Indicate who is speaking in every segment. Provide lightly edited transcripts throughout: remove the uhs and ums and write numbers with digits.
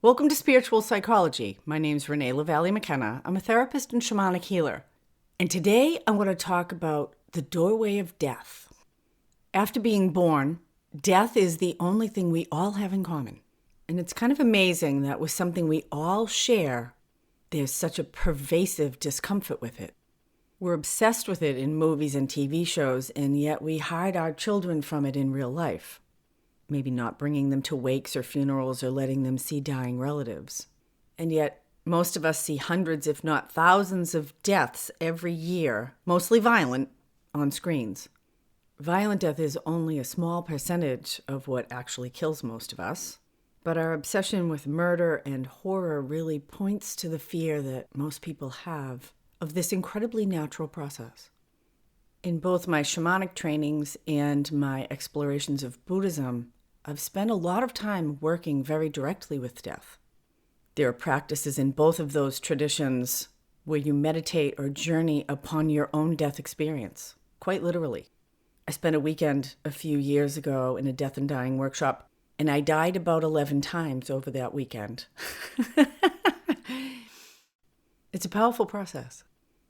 Speaker 1: Welcome to Spiritual Psychology. My name's Renee LaValle McKenna. I'm a therapist and shamanic healer. And today I want to talk about the doorway of death. After being born, death is the only thing we all have in common. And it's kind of amazing that with something we all share, there's such a pervasive discomfort with it. We're obsessed with it in movies and TV shows, and yet we hide our children from it in real life. Maybe not bringing them to wakes or funerals or letting them see dying relatives. And yet, most of us see hundreds, if not thousands, of deaths every year, mostly violent, on screens. Violent death is only a small percentage of what actually kills most of us, but our obsession with murder and horror really points to the fear that most people have of this incredibly natural process. In both my shamanic trainings and my explorations of Buddhism, I've spent a lot of time working very directly with death. There are practices in both of those traditions where you meditate or journey upon your own death experience, quite literally. I spent a weekend a few years ago in a death and dying workshop, and I died about 11 times over that weekend. It's a powerful process,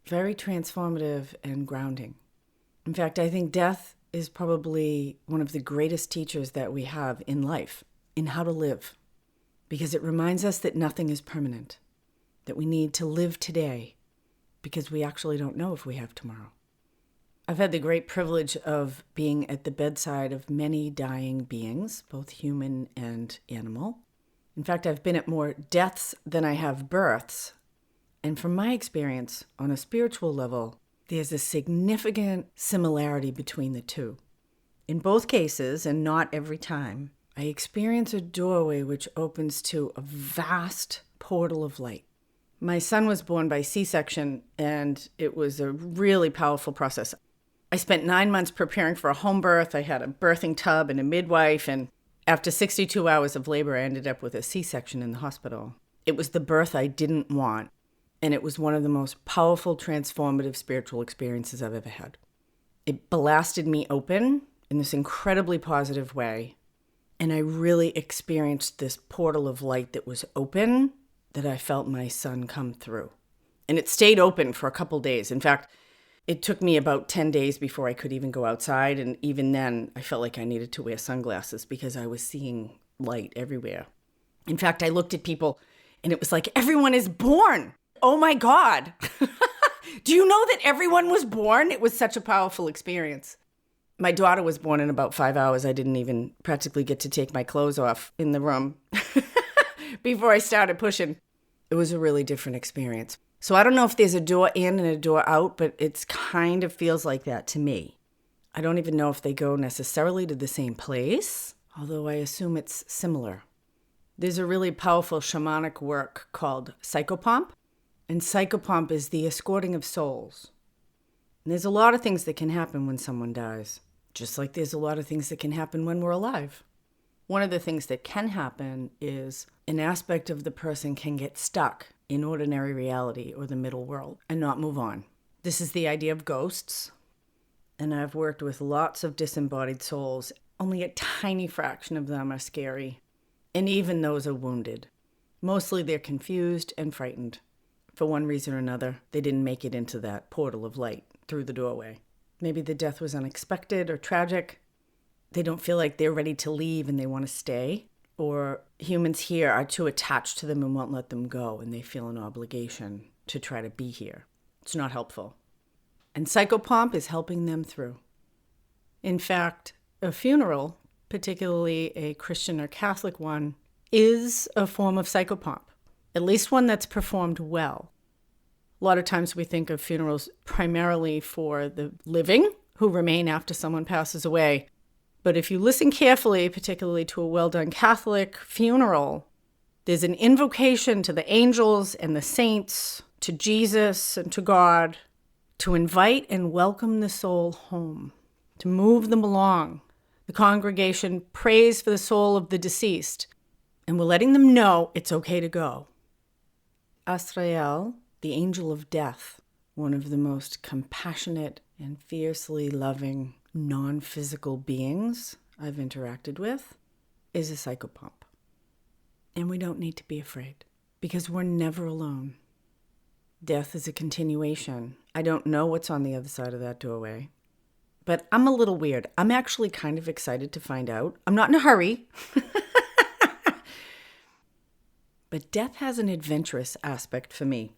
Speaker 1: very transformative and grounding. In fact, I think death is probably one of the greatest teachers that we have in life, in how to live, because it reminds us that nothing is permanent, that we need to live today, because we actually don't know if we have tomorrow. I've had the great privilege of being at the bedside of many dying beings, both human and animal. In fact, I've been at more deaths than I have births, and from my experience, on a spiritual level, there's a significant similarity between the two. In both cases, and not every time, I experience a doorway which opens to a vast portal of light. My son was born by C-section, and it was a really powerful process. I spent 9 months preparing for a home birth. I had a birthing tub and a midwife, and after 62 hours of labor, I ended up with a C-section in the hospital. It was the birth I didn't want. And it was one of the most powerful, transformative spiritual experiences I've ever had. It blasted me open in this incredibly positive way. And I really experienced this portal of light that was open, that I felt my son come through. And it stayed open for a couple days. In fact, it took me about 10 days before I could even go outside. And even then, I felt like I needed to wear sunglasses because I was seeing light everywhere. In fact, I looked at people and it was like, everyone is born. Oh my God. Do you know that everyone was born? It was such a powerful experience. My daughter was born in about 5 hours. I didn't even practically get to take my clothes off in the room before I started pushing. It was a really different experience. So I don't know if there's a door in and a door out, but it kind of feels like that to me. I don't even know if they go necessarily to the same place, although I assume it's similar. There's a really powerful shamanic work called Psychopomp. And Psychopomp is the escorting of souls. And there's a lot of things that can happen when someone dies, just like there's a lot of things that can happen when we're alive. One of the things that can happen is an aspect of the person can get stuck in ordinary reality or the middle world and not move on. This is the idea of ghosts. And I've worked with lots of disembodied souls. Only a tiny fraction of them are scary. And even those are wounded. Mostly they're confused and frightened. For one reason or another, they didn't make it into that portal of light through the doorway. Maybe the death was unexpected or tragic. They don't feel like they're ready to leave and they want to stay. Or humans here are too attached to them and won't let them go, and they feel an obligation to try to be here. It's not helpful. And Psychopomp is helping them through. In fact, a funeral, particularly a Christian or Catholic one, is a form of Psychopomp. At least one that's performed well. A lot of times we think of funerals primarily for the living who remain after someone passes away. But if you listen carefully, particularly to a well-done Catholic funeral, there's an invocation to the angels and the saints, to Jesus and to God, to invite and welcome the soul home, to move them along. The congregation prays for the soul of the deceased, and we're letting them know it's okay to go. Azrael, the angel of death, one of the most compassionate and fiercely loving non-physical beings I've interacted with, is a psychopomp. And we don't need to be afraid because we're never alone. Death is a continuation. I don't know what's on the other side of that doorway. But I'm a little weird. I'm actually kind of excited to find out. I'm not in a hurry. But death has an adventurous aspect for me.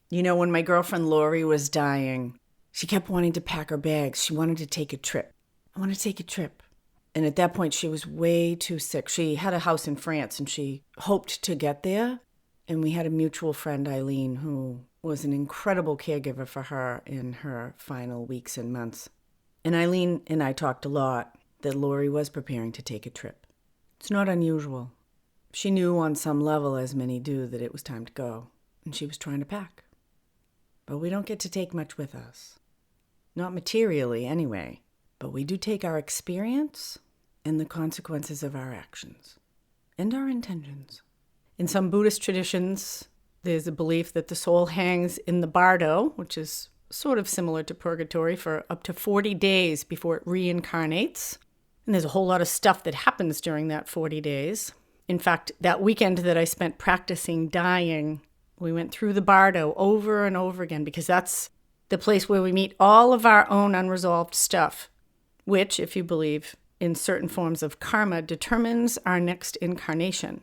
Speaker 1: You know, when my girlfriend Lori was dying, she kept wanting to pack her bags. She wanted to take a trip. I want to take a trip. And at that point, she was way too sick. She had a house in France and she hoped to get there. And we had a mutual friend, Eileen, who was an incredible caregiver for her in her final weeks and months. And Eileen and I talked a lot that Lori was preparing to take a trip. It's not unusual. She knew on some level, as many do, that it was time to go. And she was trying to pack. But we don't get to take much with us. Not materially, anyway. But we do take our experience and the consequences of our actions. And our intentions. In some Buddhist traditions, there's a belief that the soul hangs in the bardo, which is sort of similar to purgatory, for up to 40 days before it reincarnates. And there's a whole lot of stuff that happens during that 40 days. In fact, that weekend that I spent practicing dying, we went through the bardo over and over again because that's the place where we meet all of our own unresolved stuff, which, if you believe in certain forms of karma, determines our next incarnation.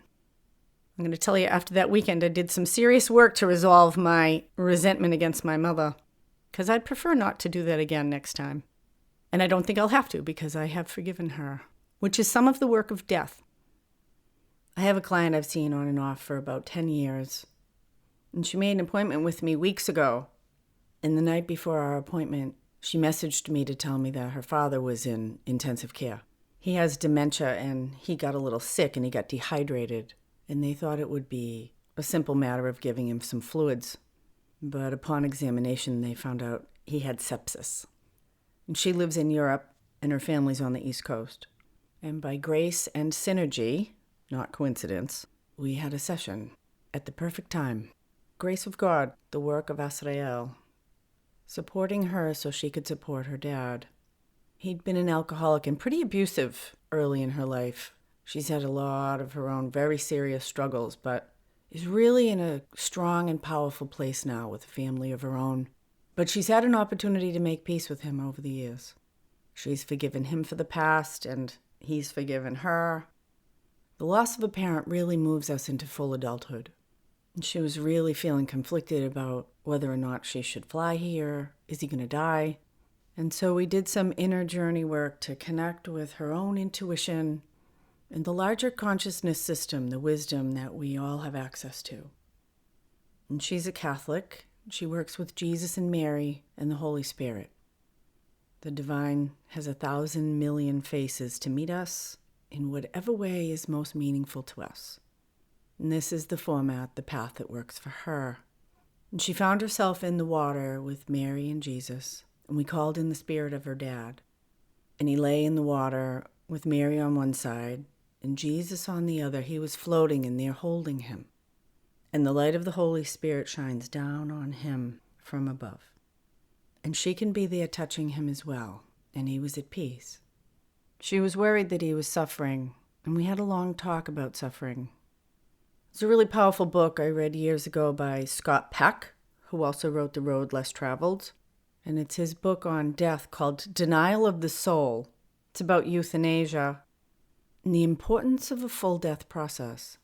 Speaker 1: I'm going to tell you, after that weekend, I did some serious work to resolve my resentment against my mother, because I'd prefer not to do that again next time. And I don't think I'll have to, because I have forgiven her, which is some of the work of death. I have a client I've seen on and off for about 10 years, and she made an appointment with me weeks ago. And the night before our appointment, she messaged me to tell me that her father was in intensive care. He has dementia, and he got a little sick, and he got dehydrated. And they thought it would be a simple matter of giving him some fluids. But upon examination, they found out he had sepsis. And she lives in Europe, and her family's on the East Coast. And by grace and synergy, not coincidence, we had a session at the perfect time. Grace of God, the work of Asrael, supporting her so she could support her dad. He'd been an alcoholic and pretty abusive early in her life. She's had a lot of her own very serious struggles, but is really in a strong and powerful place now with a family of her own. But she's had an opportunity to make peace with him over the years. She's forgiven him for the past, and he's forgiven her. The loss of a parent really moves us into full adulthood. And she was really feeling conflicted about whether or not she should fly here. Is he going to die? And so we did some inner journey work to connect with her own intuition and the larger consciousness system, the wisdom that we all have access to. And she's a Catholic. She works with Jesus and Mary and the Holy Spirit. The divine has 1,000 million faces to meet us in whatever way is most meaningful to us. And this is the format, the path that works for her. And she found herself in the water with Mary and Jesus, and we called in the spirit of her dad. And he lay in the water with Mary on one side and Jesus on the other. He was floating, and they're holding him. And the light of the Holy Spirit shines down on him from above. And she can be there touching him as well, and he was at peace. She was worried that he was suffering, and we had a long talk about suffering. It's a really powerful book I read years ago by Scott Peck, who also wrote The Road Less Traveled. And it's his book on death called Denial of the Soul. It's about euthanasia and the importance of a full death process.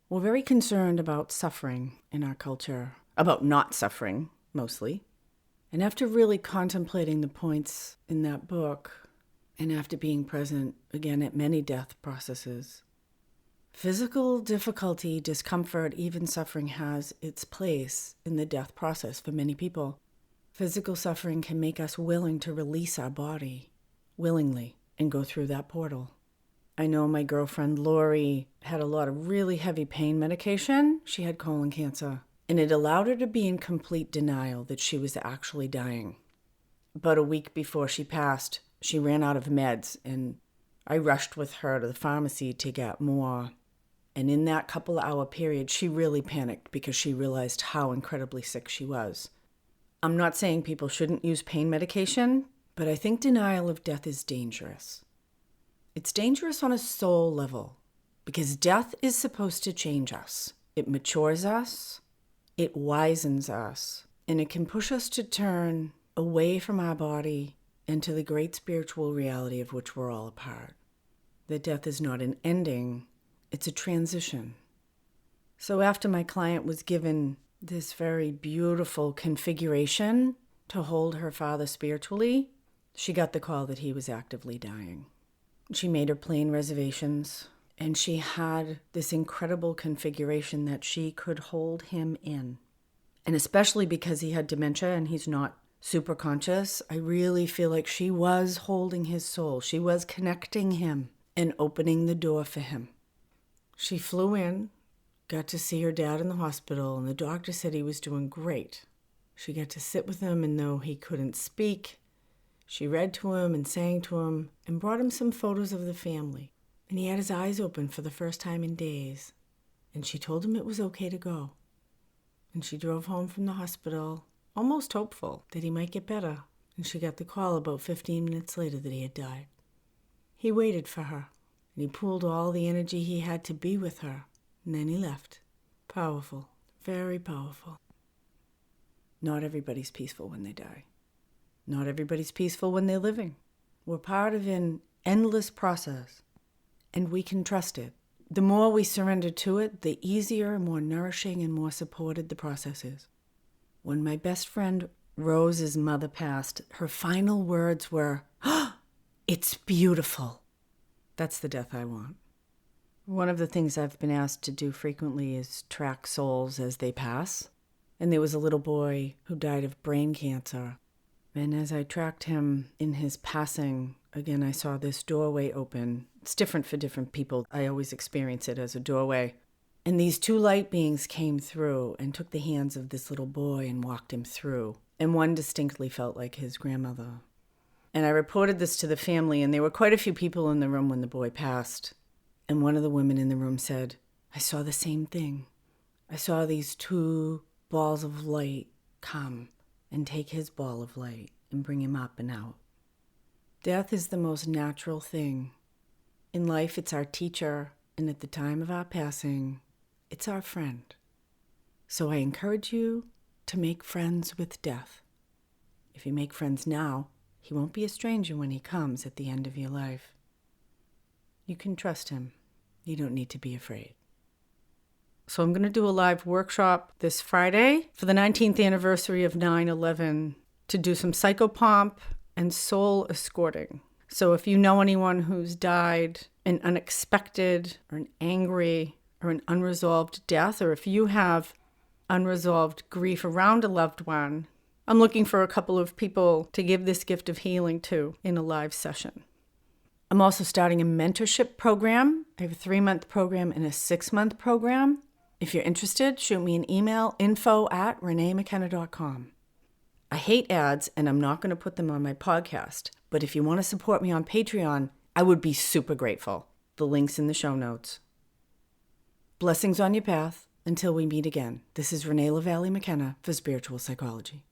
Speaker 1: We're very concerned about suffering in our culture, about not suffering, mostly. And after really contemplating the points in that book, and after being present, again, at many death processes, physical difficulty, discomfort, even suffering has its place in the death process for many people. Physical suffering can make us willing to release our body willingly and go through that portal. I know my girlfriend Lori had a lot of really heavy pain medication. She had colon cancer, and it allowed her to be in complete denial that she was actually dying. But a week before she passed, she ran out of meds, and I rushed with her to the pharmacy to get more. And in that couple-hour period, she really panicked because she realized how incredibly sick she was. I'm not saying people shouldn't use pain medication, but I think denial of death is dangerous. It's dangerous on a soul level. Because death is supposed to change us. It matures us, it wisens us, and it can push us to turn away from our body into the great spiritual reality of which we're all a part. That death is not an ending, it's a transition. So after my client was given this very beautiful configuration to hold her father spiritually, she got the call that he was actively dying. She made her plane reservations, and she had this incredible configuration that she could hold him in. And especially because he had dementia and he's not super conscious, I really feel like she was holding his soul. She was connecting him and opening the door for him. She flew in, got to see her dad in the hospital, and the doctor said he was doing great. She got to sit with him, and though he couldn't speak, she read to him and sang to him and brought him some photos of the family. And he had his eyes open for the first time in days. And she told him it was okay to go. And she drove home from the hospital, almost hopeful that he might get better. And she got the call about 15 minutes later that he had died. He waited for her, and he pooled all the energy he had to be with her. And then he left. Powerful, very powerful. Not everybody's peaceful when they die. Not everybody's peaceful when they're living. We're part of an endless process, and we can trust it. The more we surrender to it, the easier, more nourishing, and more supported the process is. When my best friend Rose's mother passed, her final words were, "Oh, it's beautiful." That's the death I want. One of the things I've been asked to do frequently is track souls as they pass. And there was a little boy who died of brain cancer. And as I tracked him in his passing, again, I saw this doorway open. It's different for different people. I always experience it as a doorway. And these two light beings came through and took the hands of this little boy and walked him through. And one distinctly felt like his grandmother. And I reported this to the family, and there were quite a few people in the room when the boy passed. And one of the women in the room said, "I saw the same thing. I saw these two balls of light come and take his ball of light and bring him up and out." Death is the most natural thing. In life, it's our teacher, and at the time of our passing, it's our friend. So I encourage you to make friends with death. If you make friends now, he won't be a stranger when he comes at the end of your life. You can trust him. You don't need to be afraid. So I'm going to do a live workshop this Friday for the 19th anniversary of 9/11 to do some psychopomp and soul escorting. So if you know anyone who's died an unexpected or an angry or an unresolved death, or if you have unresolved grief around a loved one, I'm looking for a couple of people to give this gift of healing to in a live session. I'm also starting a mentorship program. I have a 3-month program and a 6-month program. If you're interested, shoot me an email, info@reneemckenna.com. I hate ads, and I'm not going to put them on my podcast. But if you want to support me on Patreon, I would be super grateful. The link's in the show notes. Blessings on your path. Until we meet again, this is Renee LaValle McKenna for Spiritual Psychology.